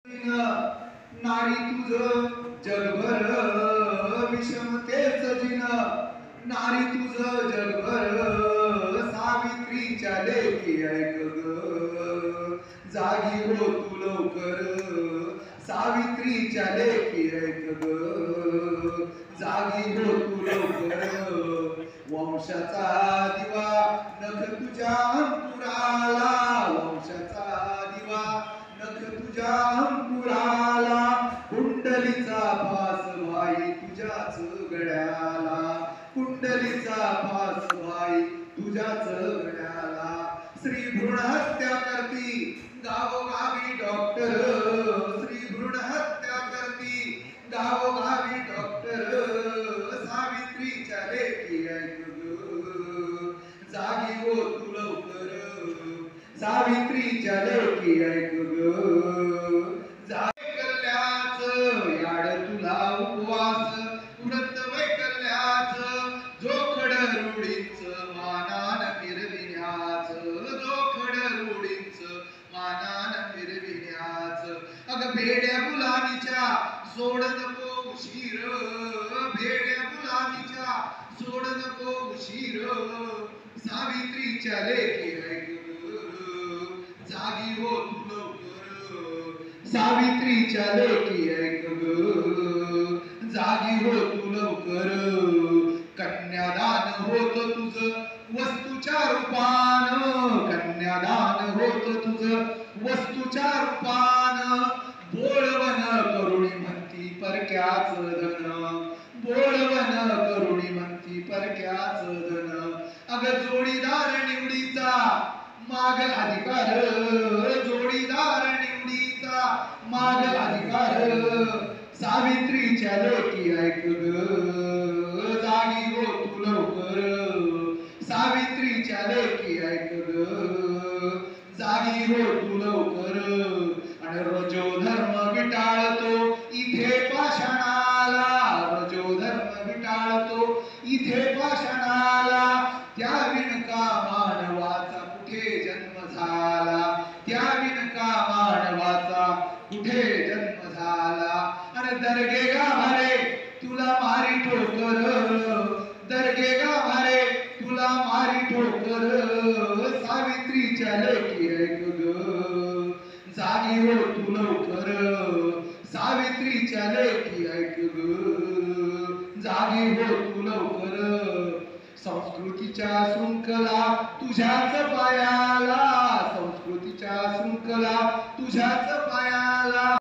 नारी तुझ जगभर विषमतेच जिन नारी तुझ जगभर सावित्रीच्या लेखी ऐक ग जागी हो तू लवकर सावित्रीच्या लेखी ऐक ग जागी हो तू लवकर वंशाचा दिवा नख तुझ्या अंकुराला वंशाचा दिवा नख तुझ्या अंकुराला कुंडलीचा फास भाई तुझ्याच गड्याला कुंडलीचा फास भाई तुझ्याच गड्याला श्री भ्रूण हत्या करती गावोगावी डॉक्टर श्री भ्रूण हत्या करती गावोगावी डॉक्टर सावित्रीच्या लेखी ऐक ग जागी हो तू लवकर सावित्रीच्या लेखी ऐक ग वैकल्याच याड तुला उपवास उडत वैकल्याच जोखड रूढीच मानान फिरविण्याच जोखड रूढीच मानान फिरविण्याच अग भेड्या गुलामीच्या सोड नको उशीर भेड्या गुलामीच्या सोड नको उशीर सावित्रीच्या लेखी ऐक जागी हो तू लवकर सावित्रीच्या लेखी ऐक ग जागी हो तू लवकर कन्यादान होत तुझ वस्तूच्या रूपान कन्यादान होत तुझ वस्तूच्या रूपान बोळवण करुणी म्हणती परक्याच धन बोळवण करुणी म्हणती परक्याच धन अग जोडीदार निवडीचा माग अधिकार जोडीदार निवडीचा माग अधिकार सावित्रीच्या लेखी ऐक ग जागी हो तू लवकर सावित्रीच्या लेखी ऐक ग जागी हो तू लवकर आणि रजो धर्म विटाळतो इथे पाषाणाला रजो धर्म विटाळतो इथे पाषाणाला त्या विणका मानवाचा कुठे जन्म झाला त्या विणका मानवाचा कुठे जन्म झाला आणि दर्गे गाभारे तुला मारी ठोकर दर्गे गाभारे तुला मारी ठोकर सावित्रीच्या लेखी ऐक ग जागी हो तू लवकर सावित्रीच्या लेखी ऐक ग जागी हो तू लवकर संस्कृतीच्या शृंखला तुझ्याच पाया